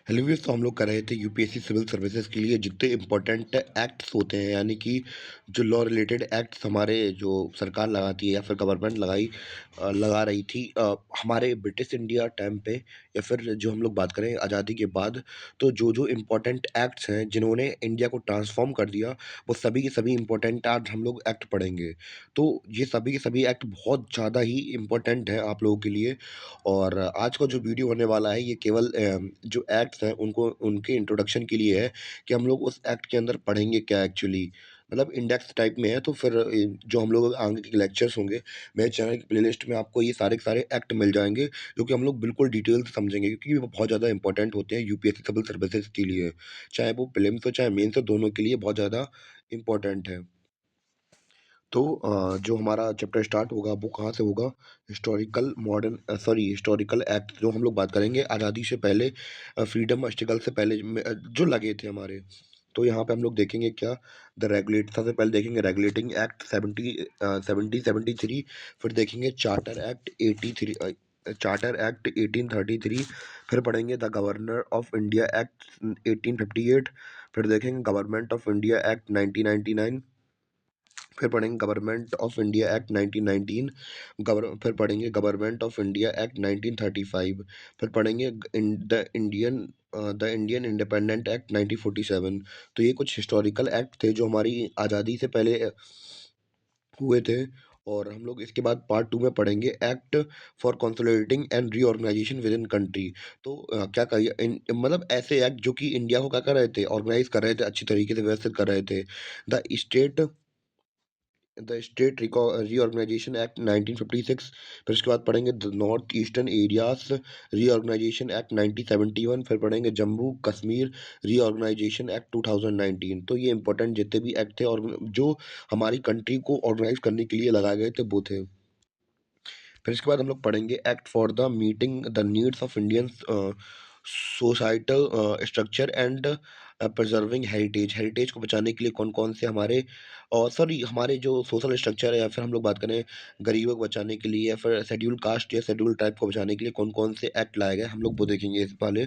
Hello viewers, तो हम लोग कर रहे थे यूपीएससी सिविल सर्विसेज के लिए जितने इम्पोर्टेंट एक्ट्स होते हैं, यानी कि जो लॉ रिलेटेड एक्ट्स हमारे जो सरकार लगाती है या फिर गवर्नमेंट लगा रही थी हमारे ब्रिटिश इंडिया टाइम पे, या फिर जो हम लोग बात करें आज़ादी के बाद। तो जो जो इम्पोर्टेंट एक्ट्स हैं जिन्होंने इंडिया को ट्रांसफॉर्म कर दिया, वो सभी के सभी इम्पोर्टेंट आज हम लोग एक्ट पढ़ेंगे। तो ये सभी के सभी एक्ट बहुत ज़्यादा ही इम्पोर्टेंट हैं आप लोगों के लिए। और आज का जो वीडियो होने वाला है ये केवल जो एक्ट्स हैं उनको उनके इंट्रोडक्शन के लिए है कि हम लोग उस एक्ट के अंदर पढ़ेंगे क्या एक्चुअली, मतलब इंडेक्स टाइप में है। तो फिर जो हम लोग आगे के लेक्चर्स होंगे, मेरे चैनल की प्लेलिस्ट में आपको ये सारे के सारे एक्ट मिल जाएंगे जो कि हम लोग बिल्कुल डिटेल से समझेंगे, क्योंकि वो बहुत ज़्यादा इंपॉर्टेंट होते हैं यूपीएससी सिविल सर्विसेज के लिए। चाहे वो प्रीलिम्स हो चाहे मेंस हो, दोनों के लिए बहुत ज़्यादा इंपॉर्टेंट है। तो जो हमारा चैप्टर स्टार्ट होगा वो कहाँ से होगा? हिस्टोरिकल एक्ट जो हम लोग बात करेंगे आज़ादी से पहले, फ्रीडम स्ट्रगल से पहले जो लगे थे हमारे। तो यहाँ पे हम लोग देखेंगे क्या, द रेगुलेट सबसे पहले देखेंगे रेगुलेटिंग एक्ट 1773। फिर देखेंगे चार्टर एक्ट 1833। फिर पढ़ेंगे the governor of India act 1858। फिर देखेंगे गवर्नमेंट ऑफ इंडिया एक्ट 1999। फिर पढ़ेंगे गवर्नमेंट ऑफ इंडिया एक्ट 1919। फिर पढ़ेंगे गवर्नमेंट ऑफ इंडिया एक्ट 1935। फिर पढ़ेंगे द इंडियन इंडिपेंडेंट एक्ट 1947। तो ये कुछ हिस्टोरिकल एक्ट थे जो हमारी आज़ादी से पहले हुए थे। और हम लोग इसके बाद पार्ट 2 में पढ़ेंगे act for consolidating and reorganisation within country. तो क्या कहिए मतलब ऐसे एक्ट जो कि इंडिया को क्या कर रहे थे, ऑर्गेनाइज कर रहे थे, अच्छी तरीके से व्यवस्थित कर रहे थे। The state the state reorganisation act 1956। फिर उसके बाद पढ़ेंगे the north eastern areas reorganisation act 1971। फिर पढ़ेंगे जम्मू कश्मीर रीऑर्गेनाइजेशन एक्ट 2019। तो ये इंपॉर्टेंट जितने भी एक्ट थे और जो हमारी कंट्री को ऑर्गेनाइज करने के लिए लगाए गए थे वो थे। फिर इसके बाद हम लोग पढ़ेंगे act for the meeting the needs of Indian societal structure and preserving heritage. Heritage को बचाने के लिए कौन कौन से हमारे, और सॉरी हमारे जो सोशल स्ट्रक्चर है, या फिर हम लोग बात करें गरीबों को बचाने के लिए, या फिर शेड्यूल कास्ट या शेड्यूल ट्राइब को बचाने के लिए कौन कौन से एक्ट लाए गए, हम लोग वो देखेंगे इस वाले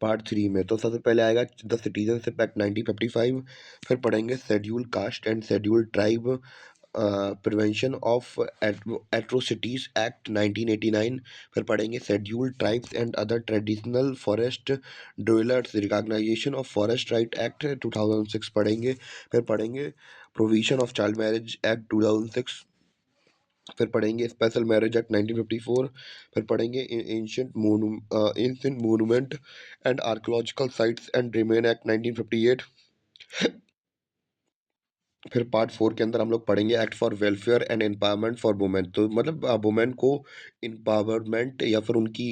पार्ट 3 में। तो सबसे पहले आएगा द सिटीजनशिप एक्ट 1955। फिर पढ़ेंगे schedule caste and schedule tribe prevention of atrocities act 1989। फिर पढ़ेंगे schedule tribes and other traditional forest dwellers recognition of forest right act 2006 पढ़ेंगे। फिर पढ़ेंगे provision of child marriage act 2006। फिर पढ़ेंगे स्पेशल मैरिज एक्ट 1954। फिर पढ़ेंगे ancient monument and archaeological sites and remain act 1958। फिर पार्ट 4 के अंदर हम लोग पढ़ेंगे act for welfare and empowerment for women. तो मतलब वुमेन को एम्पावरमेंट या फिर उनकी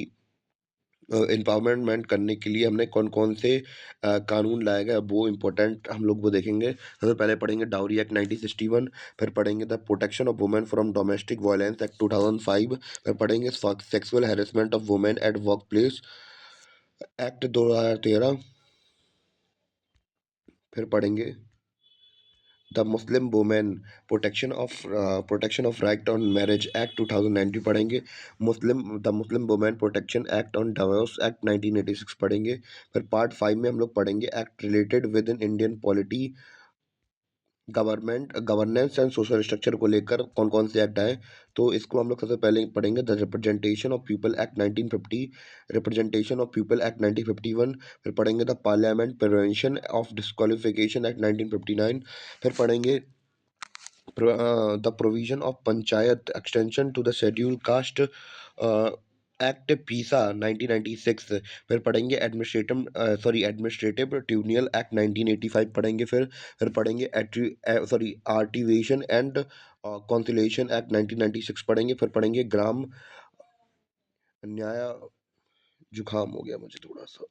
एम्पावरमेंट करने के लिए हमने कौन कौन से कानून लाए गए, वो इम्पोर्टेंट हम लोग वो देखेंगे। सबसे पहले पढ़ेंगे डाउरी एक्ट 1961। फिर पढ़ेंगे the protection of women from domestic violence act 2005। फिर पढ़ेंगे sexual harassment of women at work place act 2013। फिर पढ़ेंगे the Muslim women protection of right on marriage act 2019 पढ़ेंगे। The Muslim women protection act on divorce act 1986 पढ़ेंगे। फिर part 5 में हम लोग पढ़ेंगे act related with in Indian polity governance and social structure को लेकर कौन कौन से एक्ट आए। तो इसको हम लोग सबसे पहले पढ़ेंगे the representation of people act 1950, representation of people act 1951। फिर पढ़ेंगे the parliament prevention of disqualification act 1959। फिर पढ़ेंगे the provision of panchayat extension to the schedule caste act PESA 1996। फिर पढ़ेंगे एडमिनिस्ट्रेटिव ट्रिब्यूनल एक्ट 1985 पढ़ेंगे। फिर पढ़ेंगे आर्टिवेशन एंड कॉन्सिलेशन एक्ट 1996 पढ़ेंगे। फिर पढ़ेंगे ग्राम न्याय, जुकाम हो गया मुझे थोड़ा सा,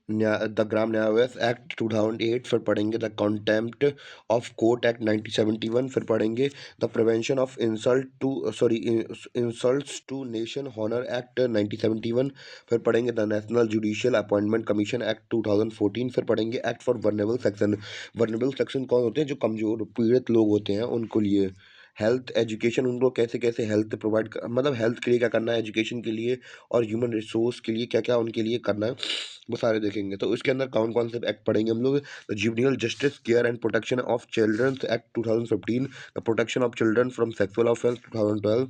द ग्राम न्याय व्यवस्था एक्ट 2008। फिर पढ़ेंगे the contempt of court act 1971। फिर पढ़ेंगे the prevention of insults to nation honour act 1971। फिर पढ़ेंगे the national judicial appointment commission act 2014। फिर पढ़ेंगे act for vulnerable section. Vulnerable section कौन होते हैं? जो कमजोर पीड़ित लोग होते हैं उनको लिए हेल्थ एजुकेशन उनको कैसे-कैसे हेल्थ प्रोवाइड मतलब हेल्थ के लिए क्या करना है, एजुकेशन के लिए और ह्यूमन रिसोर्स के लिए क्या-क्या उनके लिए करना है, वो सारे देखेंगे। तो इसके अंदर कौन-कौन से एक्ट पढ़ेंगे हम लोग। The juvenile justice care and protection of childrens act 2015, the protection of children from sexual offence 2012,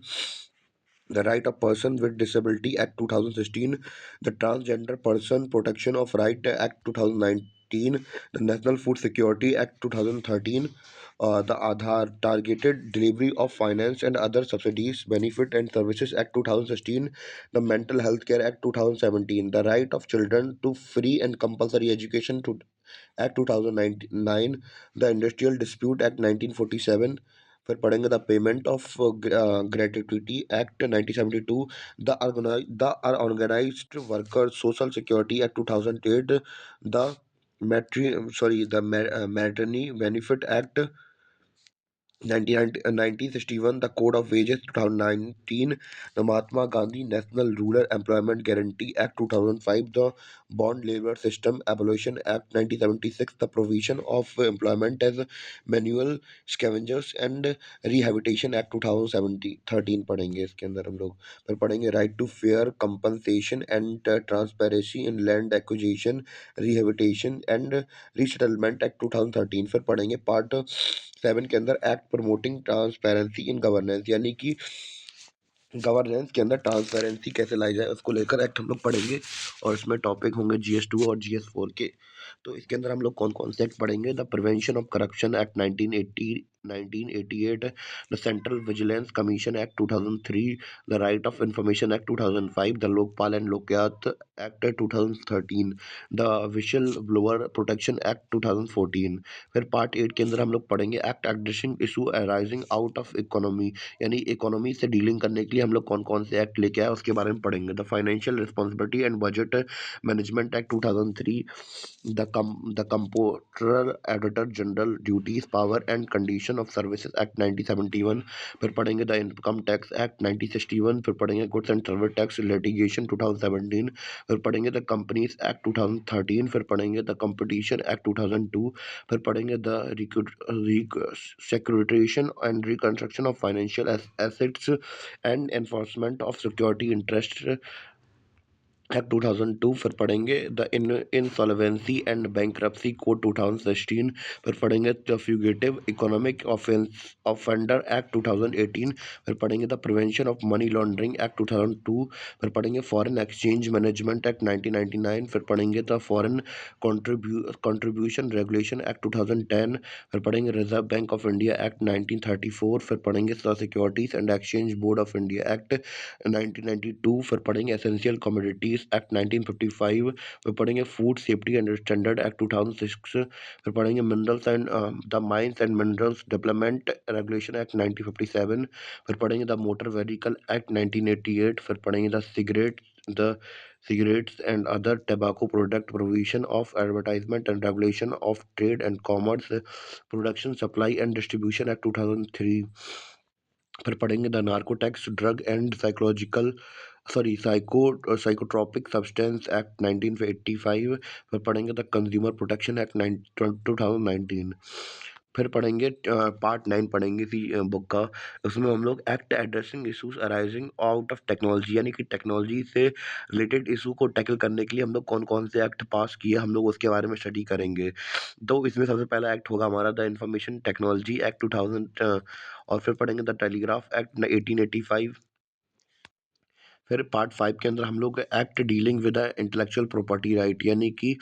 the Right of Person with Disability Act 2016, the Transgender Person Protection of Right Act 2019, the National Food Security Act 2013, the Aadhaar Targeted Delivery of Finance and Other Subsidies, Benefit and Services Act 2016, the Mental Health Care Act 2017, the Right of Children to Free and Compulsory Education Act 2009, the Industrial Dispute Act 1947, फिर पढ़ेंगे the payment of gratuity act 1972, the organised worker social security act 2008, the मैट्री sorry the maternity benefit act 1961, the Code of Wages 2019, the Mahatma Gandhi National Rural Employment Guarantee Act 2005, the Bond Labor System Abolition Act 1976, the Provision of Employment as Manual Scavengers and Rehabilitation Act 2013 पढ़ेंगे इसके अंदर हम लोग। फिर पढ़ेंगे right to fair compensation and transparency in land acquisition rehabilitation and resettlement act 2013। फिर पढ़ेंगे part 7 के अंदर act promoting transparency in governance, यानी कि गवर्नेंस के अंदर ट्रांसपेरेंसी कैसे लाई जाए उसको लेकर एक्ट हम लोग पढ़ेंगे। और इसमें टॉपिक होंगे GS2 और GS4 के। तो इसके अंदर हम लोग कौन कौन से एक्ट पढ़ेंगे। The prevention of corruption act 1988, the central vigilance commission act 2003, the right of information act 2005, the Lokpal and Lokayukta act 2013, the whistle blower protection act 2014। फिर पार्ट 8 के अंदर हम लोग पढ़ेंगे act addressing issue arising out of economy, यानी economy से dealing करने के लिए हम लोग कौन कौन से एक्ट लेके आए उसके बारे में पढ़ेंगे। The financial responsibility and budget management act 2003, the comptroller editor general duties power and condition of services act 1971। फिर पढ़ेंगे द इनकम टैक्स एक्ट 1961। फिर पढ़ेंगे goods and service tax litigation 2017। फिर पढ़ेंगे द कंपनीज एक्ट 2013। फिर पढ़ेंगे द कंपटीशन एक्ट 2002। फिर पढ़ेंगे the securitisation and reconstruction of financial assets and enforcement of security interest act 2002। फिर पढ़ेंगे the insolvency and bankruptcy code 2016। फिर पढ़ेंगे the fugitive economic offender act 2018। फिर पढ़ेंगे the prevention of money laundering act 2002। फिर पढ़ेंगे फॉरेन एक्सचेंज मैनेजमेंट एक्ट 1999। फिर पढ़ेंगे the foreign contribution regulation act 2010। फिर पढ़ेंगे reserve bank of India act 1934। फिर पढ़ेंगे the securities and exchange board of India act 1992। फिर पढ़ेंगे एसेंशियल कमोडिटीज एक्ट 1955। फिर पढ़ेंगे food safety and standard act 2006। फिर पढ़ेंगे minerals and the mines and minerals development regulation act 1957। फिर पढ़ेंगे द मोटर व्हीकल एक्ट 1988। फिर पढ़ेंगे the cigarettes and other tobacco product provision of advertisement and regulation of trade and commerce production supply and distribution act 2003। फिर पढ़ेंगे the narcotics drug and psychotropic substance act 1985। फिर पढ़ेंगे the consumer protection act 2019। फिर पढ़ेंगे part 9 पढ़ेंगे इसी book का। उसमें हम लोग act addressing issues arising out of technology, यानी कि टेक्नोलॉजी से रिलेटेड इशू को टैकल करने के लिए हम लोग कौन कौन से एक्ट पास किए हम लोग उसके बारे में स्टडी करेंगे। तो इसमें सबसे पहला एक्ट होगा हमारा द इंफॉर्मेशन टेक्नोलॉजी एक्ट 2000। और फिर पढ़ेंगे द टेलीग्राफ एक्ट 1885। फिर पार्ट 5 के अंदर हम लोग act dealing with intellectual property right, यानी कि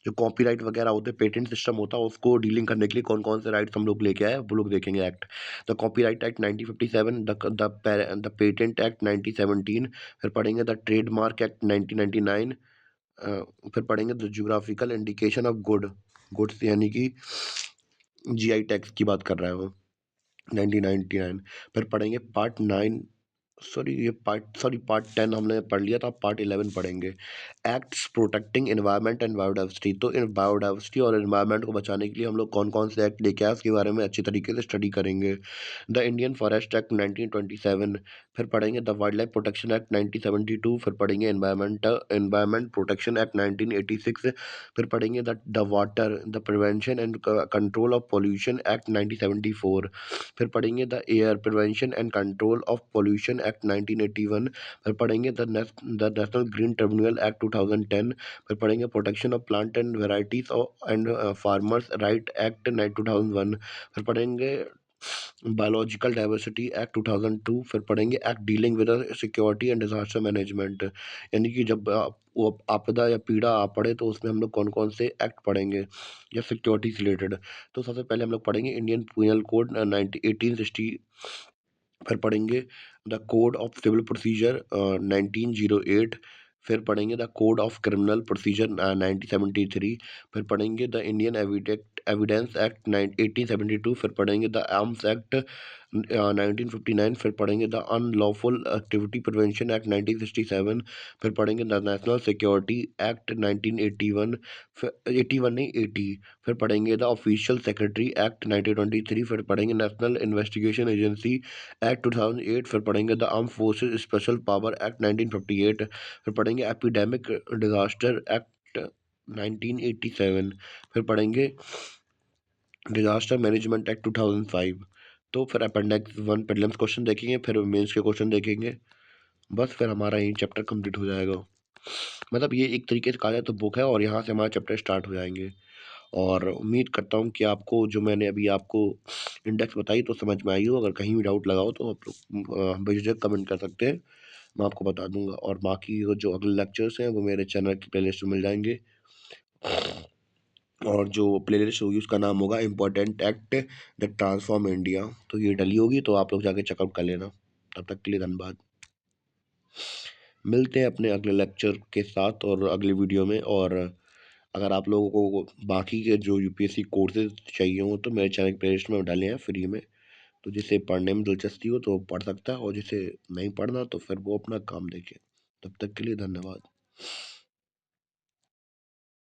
जो कॉपीराइट वगैरह होते हैं, पेटेंट सिस्टम होता है, उसको डीलिंग करने के लिए कौन कौन से राइट्स हम लोग लेके आए वो लोग देखेंगे act. The copyright act 1957, the patent act 1917। फिर पढ़ेंगे द ट्रेडमार्क एक्ट 1999। फिर पढ़ेंगे the geographical indication of goods, यानी कि GI टैक्स की बात कर रहा है वो 1999। फिर पढ़ेंगे पार्ट 9 पार्ट 10 हमने पढ़ लिया था, पार्ट 11 पढ़ेंगे। Acts protecting environment and biodiversity. तो इन बायोडाइवर्सिटी और एनवायरनमेंट को बचाने के लिए हम लोग कौन कौन से एक्ट लेके आए, उसके बारे में अच्छी तरीके से स्टडी करेंगे। द इंडियन फॉरेस्ट एक्ट 1927, फिर पढ़ेंगे the wild life protection act 1972, फिर पढ़ेंगे एनवायरमेंट प्रोटेक्शन एक्ट 1986, फिर पढ़ेंगे the water the prevention and control of pollution act 1974, फिर पढ़ेंगे the air prevention and control of pollution act 1981, फिर पढ़ेंगे the national green tribunal act 2010, फिर पढ़ेंगे protection of plant and varieties and farmers right act 2001, फिर पढ़ेंगे biological diversity act 2002, फिर पढ़ेंगे act dealing with security and disaster management. यानी कि जब वो आपदा या पीड़ा आ पड़े तो उसमें हम लोग कौन कौन से एक्ट पढ़ेंगे या सिक्योरिटी से रिलेटेड। तो सबसे पहले हम लोग पढ़ेंगे इंडियन पीनल कोड 1860, फिर पढ़ेंगे the code of civil procedure 1908, फिर पढ़ेंगे the code of criminal procedure 1973, फिर पढ़ेंगे द इंडियन एविडेंस एक्ट 1872, फिर पढ़ेंगे द आर्म्स एक्ट 1959, फिर पढ़ेंगे the unlawful activity prevention act 1967, फिर पढ़ेंगे द नेशनल सिक्योरिटी एक्ट 1981, फिर 81 नहीं 80, फिर पढ़ेंगे द ऑफिशियल सेक्रेटरी एक्ट 1923, फिर पढ़ेंगे नेशनल इन्वेस्टिगेशन एजेंसी एक्ट 2008, फिर पढ़ेंगे the arm forces special power act 1958, फिर पढ़ेंगे एपिडेमिक डिजास्टर एक्ट 1987, फिर पढ़ेंगे डिजास्टर मैनेजमेंट एक्ट 2005। तो फिर अपेंडिक्स 1 प्रीलिम्स क्वेश्चन देखेंगे, फिर मेंस के क्वेश्चन देखेंगे, बस फिर हमारा यही चैप्टर कंप्लीट हो जाएगा। मतलब ये एक तरीके से कहा जाए तो बुक है, और यहाँ से हमारे चैप्टर स्टार्ट हो जाएंगे। और उम्मीद करता हूँ कि आपको जो मैंने अभी आपको इंडेक्स बताई तो समझ में आई हो। अगर कहीं भी डाउट लगा हो तो आप लोग बेझिझक कमेंट कर सकते हैं, मैं आपको बता दूंगा। और बाकी वो जो अगले लेक्चर्स हैं वो मेरे चैनल की प्लेलिस्ट में मिल जाएंगे, और जो प्लेलिस्ट होगी उसका नाम होगा important act the transform India. तो ये डली होगी, तो आप लोग जाके चेकआउट कर लेना। तब तक के लिए धन्यवाद। मिलते हैं अपने अगले लेक्चर के साथ और अगले वीडियो में। और अगर आप लोगों को बाकी के जो यूपीएससी कोर्सेज चाहिए हो तो मेरे चैनल की प्लेलिस्ट में डाले हैं फ्री में, तो जिसे पढ़ने में दिलचस्पी हो तो वो पढ़ सकता है, और जिसे नहीं पढ़ना तो फिर वो अपना काम देखे। तब तक के लिए धन्यवाद।